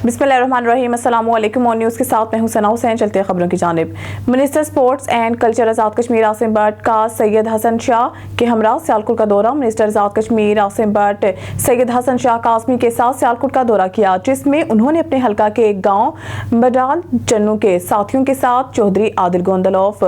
बिस्मिल्लाहिर्रहमानिर्रहीम। अस्सलाम वालेकुम। और न्यूज़ के साथ मैं हूं सना हुसैन। चलते हैं खबरों की जानिब। Minister sports and culture Azad Kashmir Asim Bhatt का सैयद हसन शाह के हमरा सियालकोट का दौरा। मिनिस्टर आज़ाद कश्मीर आसिम भट्ट सैयद हसन शाह कासमी के साथ सियालकोट का दौरा किया, जिसमें उन्होंने अपने हल्का के एक गाँव बडाल चन्नू के साथियों के साथ चौधरी आदिल गोंदलोफ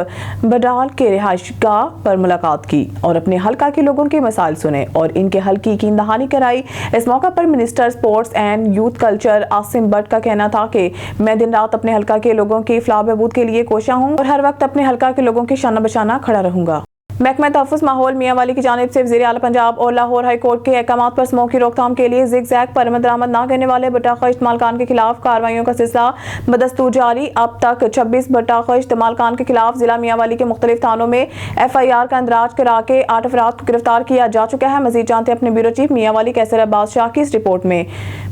बडाल के रिहाइशगाह पर मुलाकात की और अपने हल्का के लोगों के मसाइल सुने और इनके हल की कीन दहानी कराई। इस मौका पर minister sports and youth culture Asim Bhatt का कहना था कि मैं दिन रात अपने हल्का के लोगों की फलाह बहबूद के लिए कोशा हूं और हर वक्त अपने हल्का के लोगों की शाना बशाना खड़ा रहूंगा। महकमा तहफ़्फ़ुज़ माहौल मियांवाली की जानिब से वज़ीर आला पंजाब और लाहौर हाई कोर्ट के अहकाम पर स्मोक की रोकथाम के लिए ज़िग-ज़ैग पर दरामद न करने वाले बटाखश मालकान के खिलाफ कार्रवाइयों का सिलसिला बदस्तूर जारी। अब तक 26 बटाखश मालकान के खिलाफ जिला मियांवाली के मुख्तलिफ थानों में FIR का इंदराज करा के 8 अफराद को गिरफ्तार किया जा चुका है। मज़ीद जानते अपने ब्यूरो चीफ मियांवाली कैसर अब्बास शाह की इस रिपोर्ट में।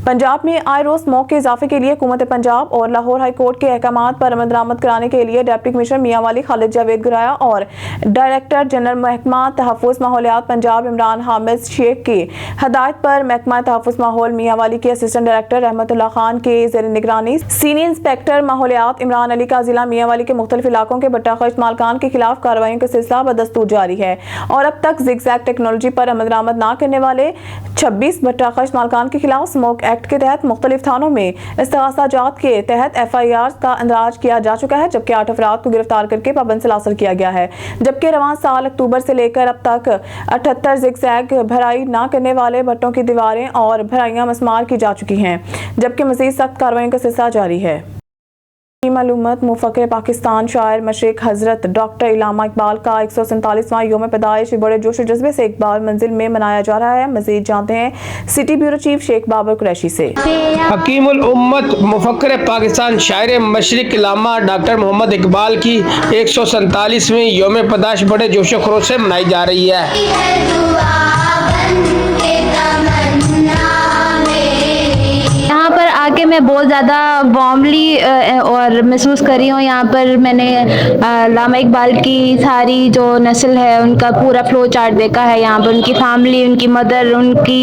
पंजाब में आए रोज स्मोक के इजाफे के लिए हुकूमत पंजाब और लाहौर हाई कोर्ट के अहकाम पर दरामद कराने के लिए डिप्टी कमिश्नर मियांवाली खालिद जावेद गुराया और डायरेक्टर जनरल महकमा तहफ़्फ़ुज़ माहौलियात पंजाब इमरान हामिद शेख की हदायत पर महकमा तहफ़्फ़ुज़ माहौल मियांवाली के असिस्टेंट डायरेक्टर रहमतुल्लाह खान के ज़ेर निगरानी सीनियर इंस्पेक्टर माहौलियात इमरान अली का जिला मियांवाली के मुख्तलिफ इलाकों के बटाखश मालकान के खिलाफ कार्रवाइयों का सिलसिला बदस्तूर जारी है और अब तक ज़िग-ज़ैग टेक्नोलॉजी पर दरामद न करने वाले 26 बटाखश मालकान के खिलाफ स्मोक एक्ट के तहत मुख्तलिफ थानों में इस्तग़ासा जात के तहत FIR का इंदराज किया जा चुका है, जबकि 8 अफराद को गिरफ्तार करके पाबंद सलासल किया गया है। जबकि रवां साल अक्टूबर से लेकर अब तक 78 ज़िग-ज़ैग भराई न करने वाले भट्टों की दीवारें और भराइयां मस्मार की जा चुकी हैं, जबकि मज़ीद सख्त कार्रवाई का सिलसिला जारी है। मालूमात मुफ़क्किर पाकिस्तान शायर मशरिक़ हज़रत डॉक्टर इल्लामा इकबाल का 147वां योम पैदाइश बड़े जोश और जज्बे से इकबाल मंजिल में मनाया जा रहा है। मज़ीद जानते हैं city bureau chief Sheikh Babar Qureshi से। हकीमुल उम्मत मुफ़क्किर पाकिस्तान शायर मशरिक़ इल्लामा डॉक्टर मोहम्मद इकबाल की 147वीं योम पैदाइश बड़े जोश खरोश से मनाई जा रही है। यहाँ पर आके मैं बहुत ज़्यादा वार्मली और महसूस कर रही हूँ। यहाँ पर मैंने अल्लामा इकबाल की सारी जो नस्ल है उनका पूरा फ्लो चार्ट देखा है। यहाँ पर उनकी फैमिली, उनकी मदर, उनकी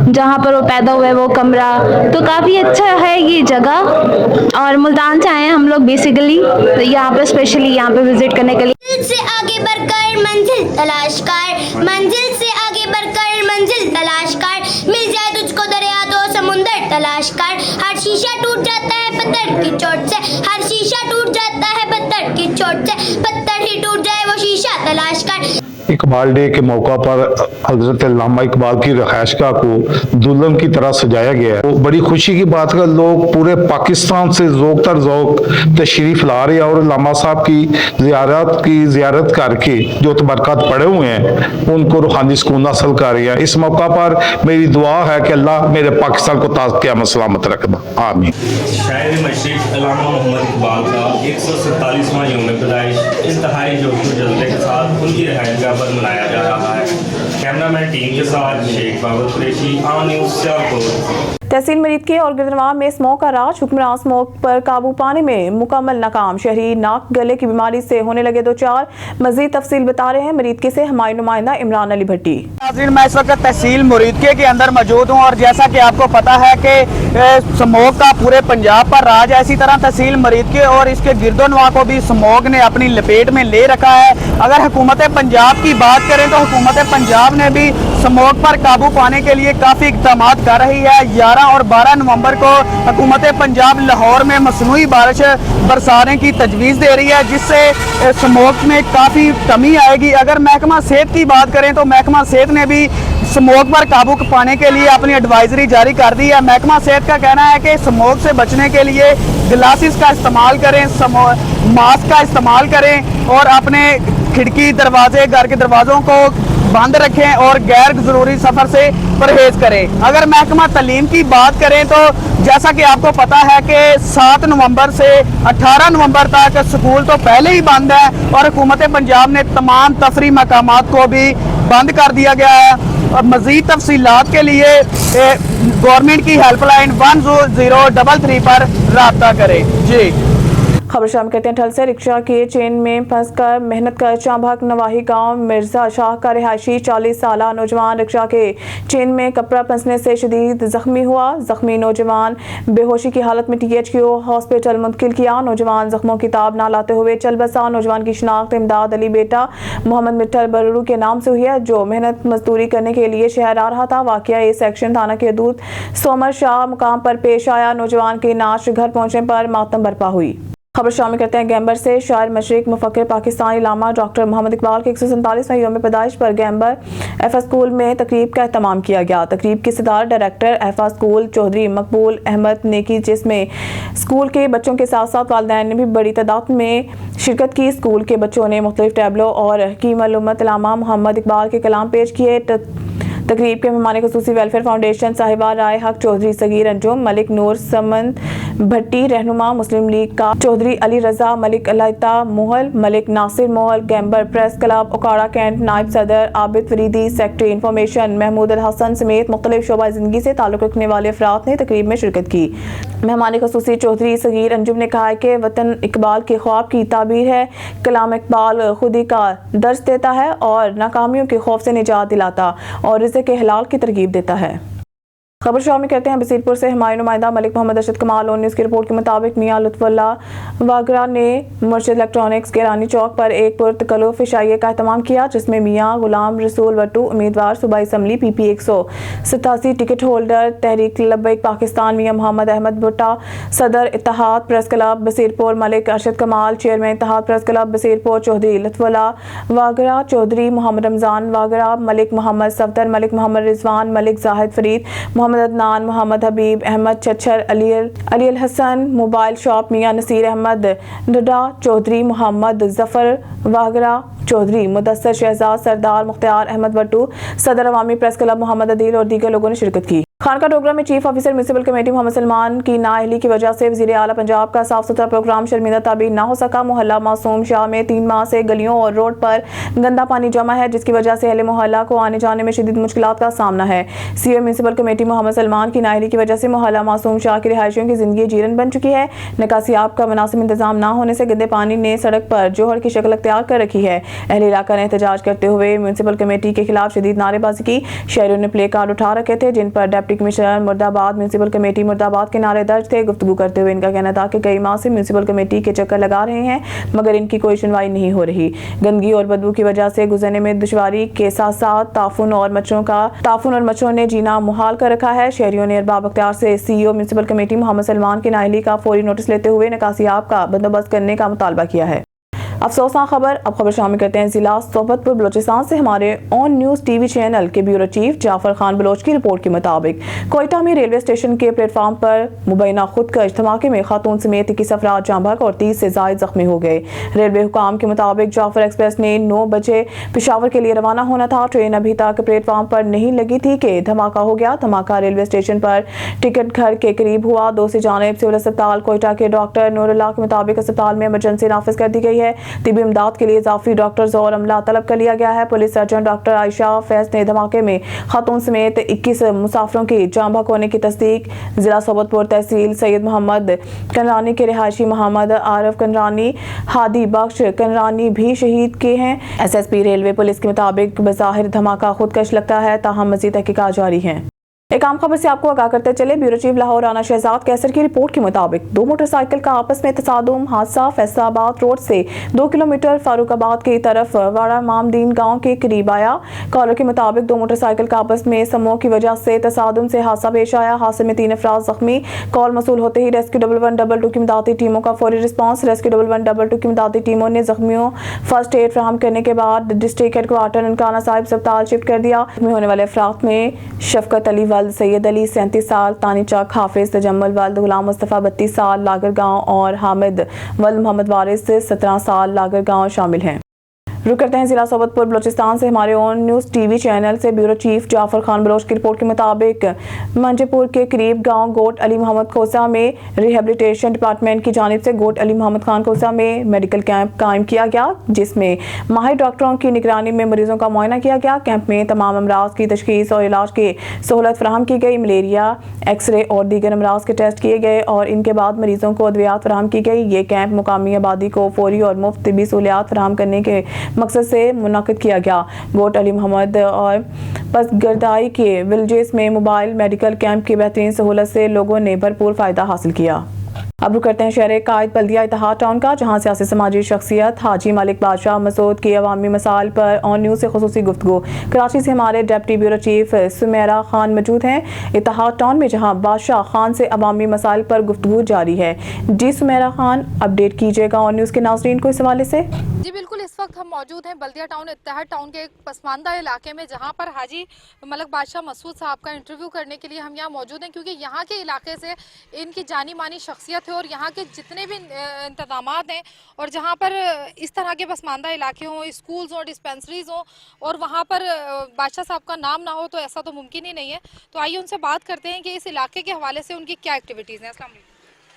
जहाँ पर वो पैदा हुए वो कमरा, तो काफ़ी अच्छा है ये जगह। और मुल्तान से आए हैं हम लोग बेसिकली, तो यहाँ पर स्पेशली यहाँ पर विजिट करने के लिए। से आगे बढ़कर मंजिल तलाश कर, मंजिल से आगे बढ़कर मंजिल तलाश कर, मिल जाए तुझको दरिया दो समुंदर तलाश कर। हर शीशा टूट जाता है पत्थर की चोट से, हर शीशा टूट जाता है पत्थर की चोट से, पत्थर ही टूट जाए वो शीशा तलाश कर। इकबाल डे के मौका पर हजरत अल्लामा इकबाल की रहायशगाह को दुल्हन की तरह सजाया गया है। तो बड़ी खुशी की बात है, लोग पूरे पाकिस्तान से ज़ौक़ तर ज़ौक़ तशरीफ़ ला रहे हैं और अल्लामा साहब की ज़ियारत करके जो तबरकत पड़े हुए हैं उनको रूहानी सुकून हासिल कर रहे हैं। इस मौका पर मेरी दुआ है कि अल्लाह मेरे पाकिस्तान को क़यामत सलामत रखना। आमीन। शायर मशरिक़ अल्लामा मोहम्मद इकबाल का 147वां यौम पैदाइश इंतहाई जोश व जज्बे के साथ उनकी रहायशगाह पर मनाया जा रहा है। कैमरामैन टीम के साथ शेख बाबर कुरैशी, ऑन न्यूज़ सियालकोट। तहसील मरीद के और गिरदनवा में स्मोक का राज, हुक्मरान स्मोक पर काबू पाने में मुकम्मल नाकाम। शहरी नाक गले की बीमारी से होने लगे दो चार। मजीद तफसील बता रहे हैं मरीदके से हमारे नुमाइंदा इमरान अली भट्टी। मैं इस वक्त तहसील मुरीदके के अंदर मौजूद हूँ और जैसा कि आपको पता है कि स्मोक का पूरे पंजाब पर राज है, इसी तरह तहसील मुरीदके और इसके गिरदनवा को भी स्मोक ने अपनी लपेट में ले रखा है। अगर हुकूमत पंजाब की बात करें तो हुकूमत पंजाब ने भी स्मोक पर काबू पाने के लिए काफ़ी इक़दाम कर रही है। 11 और 12 नवंबर को हुकूमत पंजाब लाहौर में मसनूई बारिश बरसाने की तजवीज़ दे रही है, जिससे स्मोक में काफ़ी कमी आएगी। अगर महकमा सेहत की बात करें तो महकमा सेहत ने भी स्मोक पर काबू पाने के लिए अपनी एडवाइजरी जारी कर दी है। महकमा सेहत का कहना है कि स्मोक से बचने के लिए ग्लासेस का इस्तेमाल करें, मास्क का इस्तेमाल करें और अपने खिड़की दरवाजे, घर के दरवाज़ों को बंद रखें और गैर ज़रूरी सफ़र से परहेज करें। अगर महकमा तालीम की बात करें तो जैसा कि आपको पता है कि 7 नवंबर से 18 नवंबर तक स्कूल तो पहले ही बंद है और हुकूमत पंजाब ने तमाम तफरी मकामात को भी बंद कर दिया गया है। और मज़ीद तफसीलात के लिए गवर्नमेंट की हेल्पलाइन 10033 पर रब्ता करें। जी खबर शामिल करते हैं ठल से। रिक्शा के चेन में फंसकर मेहनत कर चांभक नवाही गांव मिर्जा शाह का रिहायशी 40 साल नौजवान रिक्शा के चेन में कपड़ा फंसने से शदीद जख्मी हुआ। जख्मी नौजवान बेहोशी की हालत में THQ हॉस्पिटल मुंतकिल किया। नौजवान जख्मों की ताब ना लाते हुए चल बसा। नौजवान की शिनाख्त इमदाद अली बेटा मोहम्मद मिट्ठल बरूरू के नाम से हुई है, जो मेहनत मजदूरी करने के लिए शहर आ रहा था। वाकया ए सेक्शन थाना के हदूद सोमर शाह मुकाम पर पेश आया। नौजवान के नाश घर पहुंचने पर मातम बरपा हुई। खबर शामिल करते हैं गैम्बर से। शायर मशरिक मुफक्किर पाकिस्तानी लामा डॉक्टर मोहम्मद इकबाल के 147वें यौम पैदाइश पर गैम्बर एफा स्कूल में तकरीब का एहतमाम किया गया। तकरीब की सदारत डायरेक्टर एफा स्कूल चौधरी मकबूल अहमद ने की, जिसमें स्कूल के बच्चों के साथ साथ वालिदैन ने भी बड़ी तादाद में शिरकत की। स्कूल के बच्चों ने मुख्तलिफ टैबलों और हकीम अलुम्मत लामा मोहम्मद इकबाल के कलाम पेश किए। तकरीब के मेहमान खुसूसी वेलफेयर फाउंडेशन साहिबा राय हक चौधरी सगीर अंजुम, मलिक नूर समन भट्टी रहनुमा मुस्लिम लीग का चौधरी अली रजा, मलिक अलाइता मोहल, मलिक नासिर मोहल, Gamber press club Okara cantt नायब सदर आबिद फरीदी, सेक्रेटरी इंफॉर्मेशन महमूद अल हसन समेत मुख्तलिफ शोबा जिंदगी से ताल्लुक रखने वाले अफराद ने तकरीब में शिरकत की। मेहमान खुसूसी चौधरी सगीर अंजुम ने कहा कि वतन इकबाल के ख्वाब की ताबीर है। कलाम इकबाल खुदी का दर्ज देता है और नाकामियों के खौफ से निजात दिलाता और रिज़्क़ के हलाल की तरगीब देता है। खबर शामिल करते हैं बसीरपुर से। हमारे नुमाइंदा मलिक मोहम्मद अरशद कमाल ऑन न्यूज़ की रिपोर्ट के मुताबिक मियां लुत्फुल्ला वागरा ने मुर्शिद इलेक्ट्रॉनिक्स के रानी चौक पर एक पुरतकल्लुफ़ इशाइये का एहतमाम किया, जिसमें मियां गुलाम रसूल वट्टू उम्मीदवार सूबाई assembly PP 187 ticket holder Tehreek Labbaik Pakistan Mian Mohammad Ahmad Bhutta, सदर Ittehad press club Basirpur Malik Arshad Kamal, chairman Ittehad press club Basirpur Chaudhry Lutfullah Wagra, Chaudhry Mohammad Ramzan Wagra, Malik Mohammad Safdar, Malik Mohammad Rizwan, Malik Zahid Farid, Mohammad Adnan, Mohammad Habib Ahmad Chachhar, Ali Al Hassan, mobile shop Mian Naseer Ahmad Dada, Chaudhry Mohammad Zafar Wagra, Chaudhry Mudassar Shahzad, Sardar Mukhtar Ahmad Wattoo, सदर अवामी प्रेस क्लब मोहम्मद अदील और दीगर लोगों ने शिरकत की। खानका डोगरा में chief officer municipal committee Mohammad Salman की नाअहली की वजह से वज़ीर आला पंजाब का साफ सुथरा प्रोग्राम शर्मिंदा ताबीर ना हो सका। मोहल्ला मासूम शाह में 3 माह से गलियों और रोड पर गंदा पानी जमा है, जिसकी वजह से अहले मोहल्ला को आने जाने में शदीद मुश्किलात का सामना है। CEO municipal committee Mohammad Salman की नाअहली की वजह से मोहल्ला मासूम शाह की रिहायशियों की जिंदगी जीरन बन चुकी है। निकासियाब का मुनासिब इंतजाम ना होने से गंदे पानी ने सड़क पर जोहर की शक्ल अख्तियार कर रखी है। अहले इलाका ने एहतजाज करते हुए म्यूनसिपल कमेटी के खिलाफ शदीद नारेबाजी की। शहरियों ने प्ले कार्ड उठा रखे थे, जिन पर डिप्टी कमिश्नर मुर्दाबाद, म्यूनसिपल कमेटी मुर्दाबाद के नारे दर्ज थे। गुफ्तगू करते हुए इनका कहना था कि कई माह से म्यूनसिपल कमेटी के चक्कर लगा रहे हैं, मगर इनकी कोई सुनवाई नहीं हो रही। गंदगी और बदबू की वजह से गुजरने में दुश्वारी के साथ साथ ताफुन और मच्छरों ने जीना मुहाल कर रखा है। शहरियों ने अरबाब अख्तियार से CEO municipal committee Mohammad Salman की नाअहली का फौरी नोटिस लेते हुए निकासियाब का बंदोबस्त करने का मुतालबा किया है। अफसोसनाक खबर। अब खबर शामिल करते हैं जिला सोबतपुर बलोचिस्तान से। हमारे ऑन न्यूज़ TV चैनल के ब्यूरो चीफ जाफर खान बलोच की रिपोर्ट के मुताबिक कोयटा में रेलवे स्टेशन के प्लेटफार्म पर मुबैना खुदकश धमाके में खातून समेत 21 अफराद जाँ बहक और 30 से जायद जख्मी हो गए। रेलवे हुकाम के मुताबिक जाफर एक्सप्रेस ने 9 बजे पेशावर के लिए रवाना होना था। ट्रेन अभी तक प्लेटफार्म पर नहीं लगी थी कि धमाका हो गया। धमाका रेलवे स्टेशन पर टिकट घर के करीब हुआ। 2 से जानिब सिविल अस्पताल कोयटा के डॉक्टर नूरुल्लाह के मुताबिक अस्पताल में इमरजेंसी नाफिज कर दी गई है। तिबी इमदाद के लिए इजाफी डॉक्टर्स और अमला तलब कर लिया गया है। Police surgeon doctor Ayesha Faiz ने धमाके में खातून समेत 21 मुसाफिरों की जाँ बहक होने की तस्दीक जिला सोबतपुर तहसील सैयद मोहम्मद कनरानी के रिहायशी मोहम्मद आरफ कनरानी, हादी बख्श कनरानी भी शहीद के हैं। SSP रेलवे पुलिस के मुताबिक बज़ाहिर धमाका खुदकश लगता है, ताहम मज़ीद तहकीकात जारी है। एक आम खबर से आपको आगाह करते चले। ब्यूरो चीफ लाहौर राना शहजाद कैसर की रिपोर्ट के मुताबिक 2 मोटरसाइकिल का आपस में तसादुम हादसा फैसलाबाद रोड से 2 किलोमीटर फारूकाबाद की तरफ वाड़ा मामदीन गांव के करीब आया। कॉलर के मुताबिक 2 मोटरसाइकिल का आपस में समूह की वजह से तसादुम से हादसा पेश आया। हादसे में 3 अफराद जख्मी। कॉल मसूल होते ही रेस्क्यू 1122 की इमदादी टीमों का फौरी रिस्पांस। रेस्क्यू 1122 की इमदादी टीमों ने जख्मियों फर्स्ट एड फराहम करने के बाद डिस्ट्रिक्ट हेडक्वार्टर ननकाना साहिब अस्पताल शिफ्ट कर दिया। जख्मी होने वाले अफराद में शफकत अली वल्द सैयद अली 37 साल, तानी चक हाफिज तजम्मुल वल्द गुलाम मुस्तफ़ा 32 साल लागर गांव और हामिद वल्द मोहम्मद वारिस 17 साल लागर गांव शामिल हैं। रुक करते हैं जिला सोबतपुर बलोचिस्तान से। हमारे ऑन न्यूज़ टीवी चैनल से ब्यूरो चीफ जाफर खान बलोच की रिपोर्ट के मुताबिक मंजेपुर के करीब गांव गोट अली मोहम्मद खोसा में रिहेबिलिटेशन डिपार्टमेंट की जानिब से गोट अली मोहम्मद खान खोसा में मेडिकल कैंप कायम किया गया, जिसमें माहिर डॉक्टरों की निगरानी में मरीजों का मुआयना किया गया। कैंप में तमाम अमराज की तशखीस और इलाज की सहूलत फराहम की गई। मलेरिया, एक्सरे और दीगर अमराज के टेस्ट किए गए और इनके बाद मरीजों को अद्वियात फराहम की गई। ये कैंप मुकामी आबादी को फौरी और मुफ्त तिब्बी सहूलियात फराहम करने के मकसद से मुनक्किद किया गया। गोट अली मोहम्मद और पसगरदाई के विलेजेस में मोबाइल मेडिकल कैंप की बेहतरीन सहूलत से लोगों ने भरपूर फ़ायदा हासिल किया। अब रुक करते हैं शहर कायद बल्दिया इत्तेहाद टाउन का, जहां सियासी समाजी शख्सियत हाजी मालिक बादशाह मसूद के अवामी मसाइल पर ऑन न्यूज़ से खुसूसी गुफ्तगू। कराची से हमारे deputy bureau chief Sumaira Khan मौजूद हैं इत्तेहाद टाउन में, जहां बादशाह खान से अवामी मसाइल पर गुफ्तगू जारी है। जी सुमेरा खान, अपडेट कीजिएगा ऑन न्यूज़ के नाज़रीन को इस हवाले से। जी बिल्कुल, इस वक्त हम मौजूद हैं बल्दिया टाउन इत्तेहाद टाउन के एक पसमानदा इलाके में, जहां पर हाजी मलिक बादशाह मसूद साहब का इंटरव्यू करने के लिए हम यहाँ मौजूद हैं, क्योंकि यहाँ के इलाके से इनकी जानी मानी शख्सियत है और यहाँ के जितने भी इंतज़ामात हैं और जहाँ पर इस तरह के पसमानदा इलाके हों, स्कूल्स हों, डिस्पेंसरीज हों और वहाँ पर बादशाह साहब का नाम ना हो, तो ऐसा तो मुमकिन ही नहीं है। तो आइए उनसे बात करते हैं कि इस इलाके के हवाले से उनकी क्या एक्टिविटीज़ हैं। अस्सलाम वालेकुम।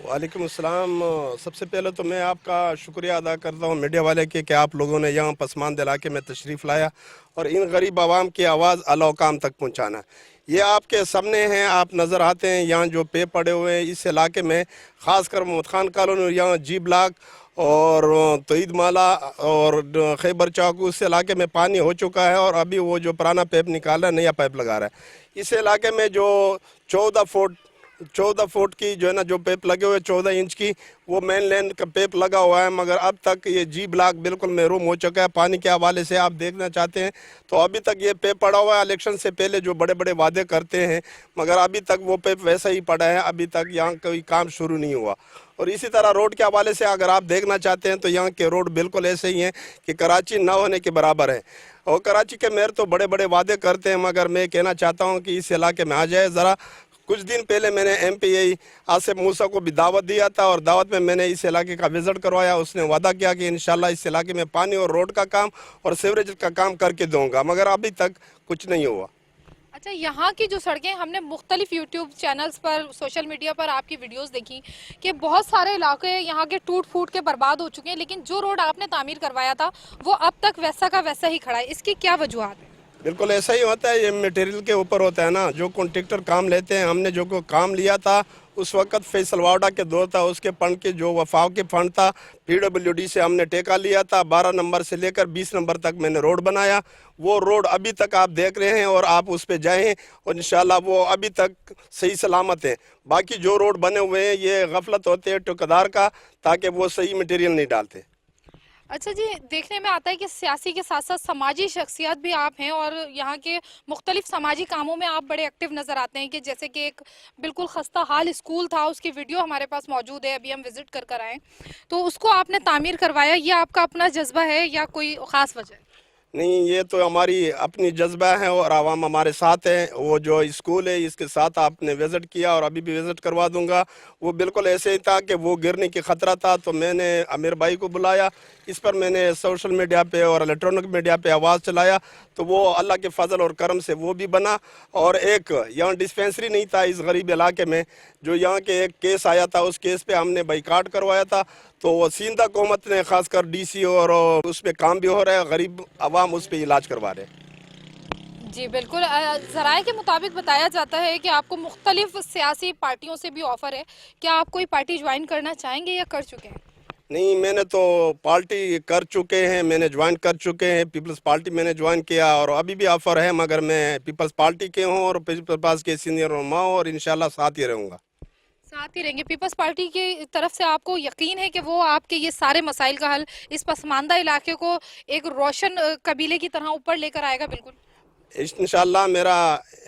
वालेकुम अस्सलाम। सबसे पहले तो मैं आपका शुक्रिया अदा करता हूँ मीडिया वाले के कि आप लोगों ने यहाँ पसमानदा इलाके में तशरीफ़ लाया और इन गरीब आवाम की आवाज़ अल-औकाम तक पहुँचाना। ये आपके सामने हैं, आप नज़र आते हैं यहाँ जो पे पड़े हुए हैं इस इलाके में, ख़ासकर मोहम्मद खान कॉलोनी, यहाँ जी ब्लॉक और तोईद माला और खैबर चौक, उस इलाके में पानी हो चुका है और अभी वो जो पुराना पाइप निकाल रहा है, नया पाइप लगा रहा है। इस इलाके में जो 14 फुट की जो है ना जो पेप लगे हुए 14 इंच की, वो मेन लाइन का पेप लगा हुआ है, मगर अब तक ये जी ब्लॉक बिल्कुल महरूम हो चुका है पानी के हवाले से। आप देखना चाहते हैं तो अभी तक ये पेप पड़ा हुआ है। इलेक्शन से पहले जो बड़े बड़े वादे करते हैं, मगर अभी तक वो पेप वैसा ही पड़ा है, अभी तक यहाँ कोई काम शुरू नहीं हुआ। और इसी तरह रोड के हवाले से अगर आप देखना चाहते हैं तो यहाँ के रोड बिल्कुल ऐसे ही हैं कि कराची न होने के बराबर है। और कराची के मेयर तो बड़े बड़े वादे करते हैं, मगर मैं कहना चाहता हूँ कि इस इलाके में आ जाए ज़रा। कुछ दिन पहले मैंने MPA आसिफ मूसा को भी दावत दिया था और दावत में मैंने इस इलाके का विज़िट करवाया। उसने वादा किया कि इंशाल्लाह इस इलाके में पानी और रोड का काम और सीवरेज का काम करके दूंगा, मगर अभी तक कुछ नहीं हुआ। अच्छा, यहाँ की जो सड़कें, हमने मुख्तलिफ यूट्यूब चैनल्स पर, सोशल मीडिया पर आपकी वीडियोस देखी कि बहुत सारे इलाके यहाँ के टूट फूट के बर्बाद हो चुके हैं, लेकिन जो रोड आपने तामीर करवाया था वो अब तक वैसा का वैसा ही खड़ा है। इसकी क्या वजूहत है? बिल्कुल ऐसा ही होता है, ये मटेरियल के ऊपर होता है ना। जो कॉन्ट्रैक्टर काम लेते हैं, हमने जो काम लिया था उस वक्त फैसल वाडा के दौर था, उसके फंड के जो वफाक के फंड था PWD से हमने ठेका लिया था। 12 नंबर से लेकर 20 नंबर तक मैंने रोड बनाया। वो रोड अभी तक आप देख रहे हैं और आप उस पे जाएं और इंशाल्लाह वो अभी तक सही सलामत है। बाकी जो रोड बने हुए हैं ये गफलत होते हैं ठेकेदार का, ताकि वो सही मटेरियल नहीं डालते। अच्छा जी, देखने में आता है कि सियासी के साथ साथ समाजी शख्सियत भी आप हैं और यहाँ के मुख्तलिफ समाजी कामों में आप बड़े एक्टिव नज़र आते हैं, कि जैसे कि एक बिल्कुल खस्ता हाल स्कूल था, उसकी वीडियो हमारे पास मौजूद है, अभी हम विज़िट कर आए, तो उसको आपने तामीर करवाया। ये आपका अपना जज्बा है या कोई ख़ास वजह? नहीं, ये तो हमारी अपनी जज्बा है और आवाम हमारे साथ है। वो जो स्कूल है इसके साथ आपने विज़िट किया और अभी भी विज़िट करवा दूंगा। वो बिल्कुल ऐसे ही था कि वो गिरने की ख़तरा था, तो मैंने आमिर भाई को बुलाया। इस पर मैंने सोशल मीडिया पे और इलेक्ट्रॉनिक मीडिया पे आवाज़ चलाया, तो वो अल्लाह के फजल और करम से वो भी बना। और एक यहाँ डिस्पेंसरी नहीं था इस गरीब इलाके में, जो यहाँ के एक केस आया था, उस केस पे हमने बाइकाट करवाया था। तो सिंध हुकूमत ने खासकर DC और उस पर काम भी हो रहा है, गरीब आवाम उस पर इलाज करवा रहे हैं। जी बिल्कुल, ज़राए के मुताबिक बताया जाता है कि आपको मुख्तलिफ सियासी पार्टियों से भी ऑफ़र है। क्या आप कोई पार्टी ज्वाइन करना चाहेंगे या कर चुके हैं? नहीं, मैंने तो पार्टी कर चुके हैं, मैंने ज्वाइन कर चुके हैं। पीपल्स पार्टी मैंने ज्वाइन किया और अभी भी ऑफ़र है, मगर मैं पीपल्स पार्टी के हूँ और पीपल्स पार्टी के सीनियर रमा हूँ और इंशाल्लाह साथ ही रहूँगा। साथ ही रहेंगे। पीपल्स पार्टी की तरफ से आपको यकीन है कि वो आपके ये सारे मसाइल का हल, इस पसमानदा इलाके को एक रोशन कबीले की तरह ऊपर लेकर आएगा? बिल्कुल इंशाल्लाह मेरा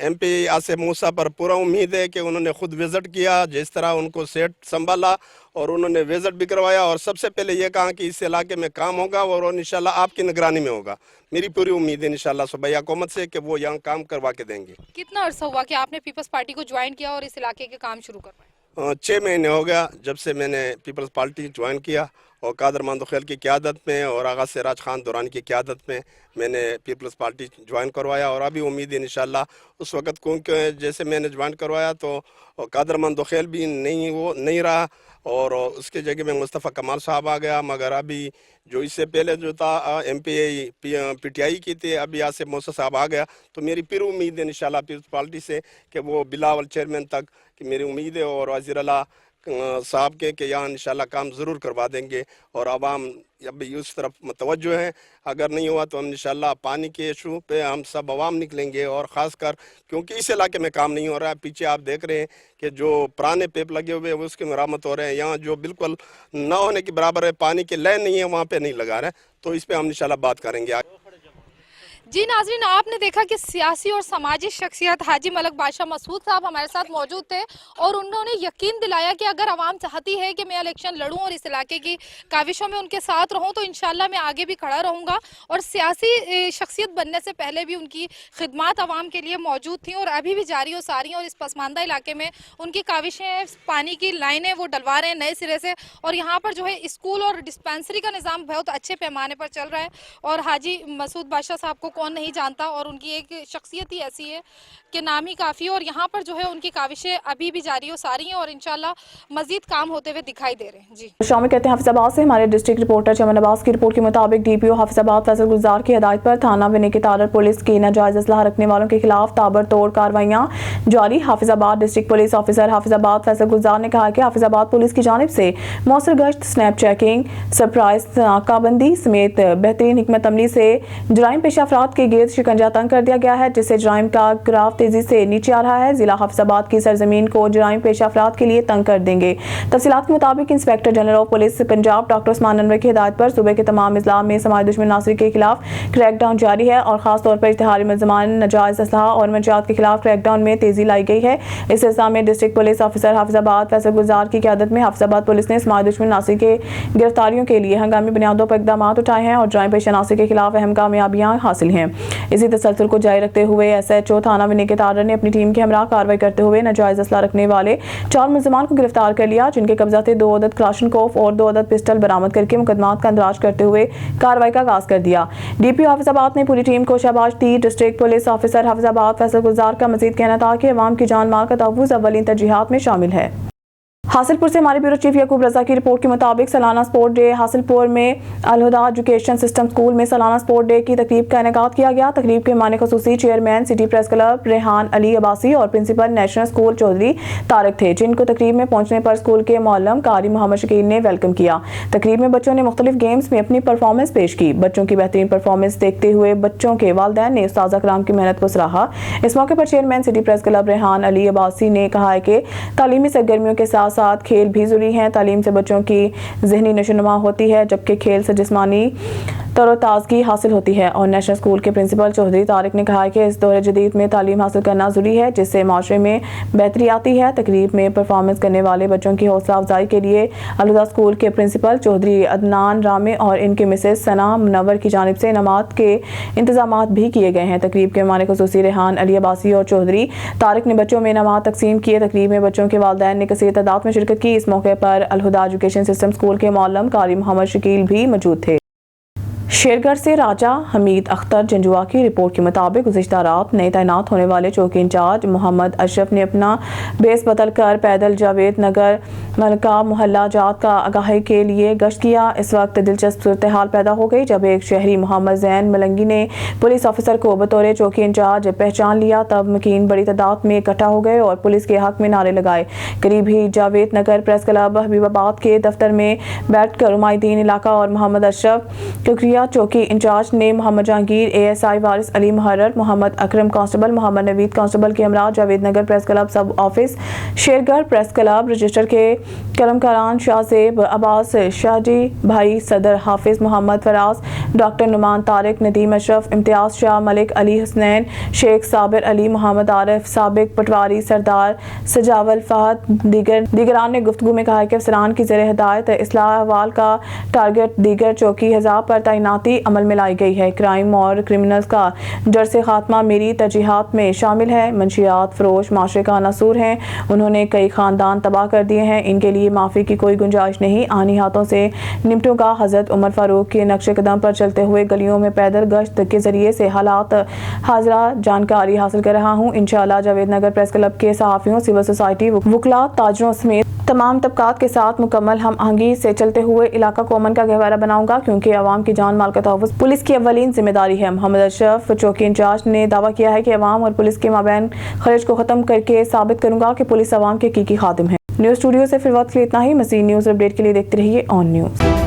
MP आसिफ मूसा पर पूरा उम्मीद है कि उन्होंने खुद विज़िट किया, जिस तरह उनको सेट संभाला और उन्होंने विज़िट भी करवाया और सबसे पहले ये कहा कि इस इलाके में काम होगा और इंशाल्लाह आपकी निगरानी में होगा। मेरी पूरी उम्मीद है इंशाल्लाह सूबाई हुकूमत से कि वो यहाँ काम करवा के देंगे। कितना अर्सा हुआ कि आपने पीपल्स पार्टी को ज्वाइन किया और इस इलाके के काम शुरू करवाए? 6 महीने हो गया जब से मैंने पीपल्स पार्टी ज्वाइन किया और कादर मंदोखेल की क़यादत में और आगा सिराज खान दुरानी की क़यादत में मैंने पीपल्स पार्टी ज्वाइन करवाया। और अभी उम्मीद है इंशाल्लाह उस वक़्त क्योंकि जैसे मैंने ज्वाइन करवाया तो कादर मंदोखेल भी नहीं रहा और उसके जगह में मुस्तफ़ा कमाल साहब आ गया। मगर अभी जो इससे पहले जो था PTI की थी, अभी आसिफ मौसा साहब आ गया। तो मेरी फिर उम्मीद है इंशाल्लाह पीपल्स पार्टी से कि वो बिलावल चेयरमैन तक की मेरी उम्मीद है और वज़ीर आला साहब के यहाँ इंशाल्लाह काम ज़रूर करवा देंगे। और आवाम अभी उस तरफ मतवज्जो है, अगर नहीं हुआ तो हम इंशाल्लाह पानी के इशू पे हम सब आवाम निकलेंगे। और ख़ास कर क्योंकि इस इलाके में काम नहीं हो रहा है, पीछे आप देख रहे हैं कि जो पुराने पेप लगे हुए हैं उसकी मरम्मत हो रहे हैं, यहाँ जो बिल्कुल न होने के बराबर है पानी की लाइन नहीं है वहाँ पे नहीं लगा रहे, तो इस पर हम इंशाल्लाह बात करेंगे। जी नाज़रीन, आपने देखा कि सियासी और समाजी शख्सियत हाजी मलक बादशाह मसूद साहब हमारे साथ मौजूद थे और उन्होंने यकीन दिलाया कि अगर आवाम चाहती है कि मैं इलेक्शन लड़ूं और इस इलाके की काविशों में उनके साथ रहूं तो इंशाल्लाह मैं आगे भी खड़ा रहूंगा। और सियासी शख्सियत बनने से पहले भी उनकी खिदमत आवाम के लिए मौजूद थी और अभी भी जारी और सारी। और इस पसमानदा इलाके में उनकी काविशें, पानी की लाइनें वो डलवा रहे हैं नए सिरे से। और यहाँ पर जो है स्कूल और डिस्पेंसरी का निज़ाम बहुत अच्छे पैमाने पर चल रहा है। और हाजी मसूद बादशाह साहब को कौन नहीं जानता, और उनकी एक शख्सियत ही ऐसी है कि नाम ही काफ़ी। और यहाँ पर जो है उनकी काविशें अभी भी जारी और सारी हैं और इंशाल्लाह मजीद काम होते हुए दिखाई दे रहे हैं। जी शामिल कहते हैं हाफिजाबाद से हमारे डिस्ट्रिक्ट रिपोर्टर चमन अब्बास की रिपोर्ट के मुताबिक DPO हाफिजाबाद फैसल गुलजार की हिदायत पर थाना विनी की तारर पुलिस की नाजायज असलाह रखने वालों के खिलाफ ताबड़तोड़ कार्रवाइयां जारी। Hafizabad district police officer Hafizabad Faisal Gulzar ने कहा कि हाफिजाबाद पुलिस की जानिब से मौसर गश्त, स्नैप चेकिंग, सरप्राइज नाकाबंदी समेत बेहतरीन हिकमत अमली से जराइम पेशा अफराद के गिर्द शिकंजा तंग कर दिया गया है, जिससे जराइम का ग्राफ तेजी से नीचे आ रहा है। जिला हाफिजाबाद की सरजमीन को जराइम पेशा अफराद के लिए तंग कर देंगे। तफसीलात के मुताबिक inspector general of police Punjab doctor Usman Anwar की हिदायत पर सूबे के तमाम अजला में समाज दुश्मन नासरी के खिलाफ क्रैकडाउन जारी है और खास तौर पर इश्तिहारी मुलजमान, नाजायज असलहा और मंशियात के खिलाफ क्रैकडाउन में तेजी लाई गई है। इस सिलसिले में district police officer Hafizabad Faisal Gulzar की क़यादत में हाफिजाबाद पुलिस ने समाज दुश्मन नासरी के गिरफ्तारियों के लिए हंगामी बुनियादों पर इकदाम उठाए हैं और जराइम पेशा नासरी के खिलाफ अहम कामयाबियां हासिल हैं। इसी तसलसल को जारी रखते हुए SHO थाना विनी के तारर ने अपनी टीम के हमरा कार्रवाई करते हुए नाजायज असला रखने वाले 4 मुलजमान को गिरफ्तार कर लिया, जिनके कब्जा से 2 अदद क्लाशनकोफ और 2 अदद पिस्टल बरामद करके मुकदमात का अंदराज करते हुए कार्रवाई का आगाज कर दिया। DPO हाफिजाबाद ने पूरी टीम को शाबाश दी। District police officer Hafizabad Faisal Gulzar का मजीद कहना था कि अवाम की जान माल का तहफ़्फ़ुज़ अव्वलीन तरजीहात में शामिल है। हासिलपुर से हमारे ब्यूरो चीफ यकूब रजा की रिपोर्ट के मुताबिक सालाना स्पोर्ट डे हासिलपुर में अलहुदा एजुकेशन सिस्टम स्कूल में सालाना स्पोर्ट डे की तकरीब का इनेकाद किया गया। तकरीब के मेहमान खुसूसी chairman city press club Rehan Ali Abbasi और principal national school Chaudhry Tariq थे, जिनको तकरीब में पहुंचने पर स्कूल के मौलम कारी मोहम्मद शकील ने वेलकम किया। तकरीब में बच्चों ने मुख्तलिफ गेम्स में अपनी परफॉर्मेंस पेश की। बच्चों की बेहतरीन परफॉर्मेंस देखते हुए बच्चों के वालिदैन ने उस्ताद कराम की मेहनत को सराहा। इस मौके पर chairman city press club Rehan Ali Abbasi ने कहा है कि तालीमी सरगर्मियों के साथ साथ खेल भी ज़रूरी हैं। तालीम से बच्चों की ज़हनी नशोनुमा होती है, जबकि खेल से जिस्मानी तरोताज़गी हासिल होती है। और नेशनल स्कूल के प्रिंसिपल चौधरी तारिक ने कहा कि इस दौर जदीद में तालीम हासिल करना ज़रूरी है, जिससे माशरे में बेहतरी आती है। तकरीब में परफॉर्मेंस करने वाले बच्चों की हौसला अफजाई के लिए अलहुदा स्कूल के प्रिंसिपल चौधरी अदनान रामे और इनके मिसेस सना मुनव्वर की जानिब से इनामात के इंतजामात भी किए गए हैं। तकरीब के मेहमान खुसूसी रेहान अली अब्बासी और चौधरी तारिक ने बच्चों में इनामात तकसीम किए। तकरीब में बच्चों के वालिदैन ने कसीर तादाद में शिरकत की। इस मौके पर अलहुदा एजुकेशन सिस्टम स्कूल के मौलम कारी मोहम्मद शकील भी मौजूद थे। शेरगढ़ से राजा हमीद अख्तर जंजुआ की रिपोर्ट के मुताबिक गुज़िश्ता रात नए तैनात होने वाले चौकी इंचार्ज मोहम्मद अशरफ ने अपना बेस बदल कर पैदल जावेद नगर मलका मोहल्ला जात का आगाही के लिए गश्त किया। इस वक्त दिलचस्प सूरत हाल पैदा हो गई जब एक शहरी मोहम्मद जैन मलंगी ने पुलिस ऑफिसर को बतौर चौकी इंचार्ज पहचान लिया। तब मकीन बड़ी तादाद में इकट्ठा हो गए और पुलिस के हक में नारे लगाए। करीब ही जावेद नगर प्रेस क्लब हबीबाबाद के दफ्तर में बैठकर उमायदीन इलाका और मोहम्मद अशरफ कुकरिया चौकी इंचार्ज ने मोहम्मद जहांगीर ASI वारिस अली मुहर्रर, मोहम्मद अकरम कांस्टेबल, मोहम्मद नवीद कांस्टेबल के हमरा जावेद नगर प्रेस क्लब सब office Shergarh press club register के कलमकारान शाहजेब अब्बास शाहजी भाई सदर हाफिज मोहम्मद फराज डॉक्टर नुमान तारिक, नदीम अशरफ, इम्तियाज शाह, मलिक अली हुसनैन, शेख साबिर अली, मोहम्मद आरिफ, साबिक पटवारी, सरदार सजावल फहद दीगरान ने गुफ्तगू में कहा कि अफसरान की ज़ेर हिदायत इस्लाह अहवाल का टारगेट दीगर चौकी हज़ार पर तैनाती अमल में लाई गई है। क्राइम और क्रिमिनल्स का जड़ से खात्मा मेरी तरजीहात में शामिल है। मंशियात फरोश माशरे का नासूर हैं, उन्होंने कई ख़ानदान तबाह कर दिए हैं, इनके लिए माफ़ी की कोई गुंजाइश नहीं। आनी हाथों से निपटूं का हज़रत उमर फारूक के नक्शे कदम पर चलते हुए गलियों में पैदल गश्त के ज़रिए से हालात हाजरा जानकारी हासिल कर रहा हूँ। इंशाअल्लाह जावेद नगर प्रेस क्लब के सहाफ़ियों, सिविल सोसाइटी, वकला, ताजरों समेत तमाम तबकात के साथ मुकम्मल हम आहंगी से चलते हुए इलाका को अमन का गहवारा बनाऊंगा, क्योंकि अवाम की जान माल का तहफ़्फ़ुज़ पुलिस की अव्वलीन जिम्मेदारी है। मोहम्मद अशरफ चौकी इंचार्ज ने दावा किया है कि अवाम और पुलिस के माबैन खर्च को ख़त्म करके साबित करूंगा कि पुलिस अवाम के हकीकी खादिम है। न्यूज़ स्टूडियो से फिर वक्त के लिए इतना ही। मज़ीद न्यूज़ अपडेट के लिए देखते रहिए ऑन न्यूज़।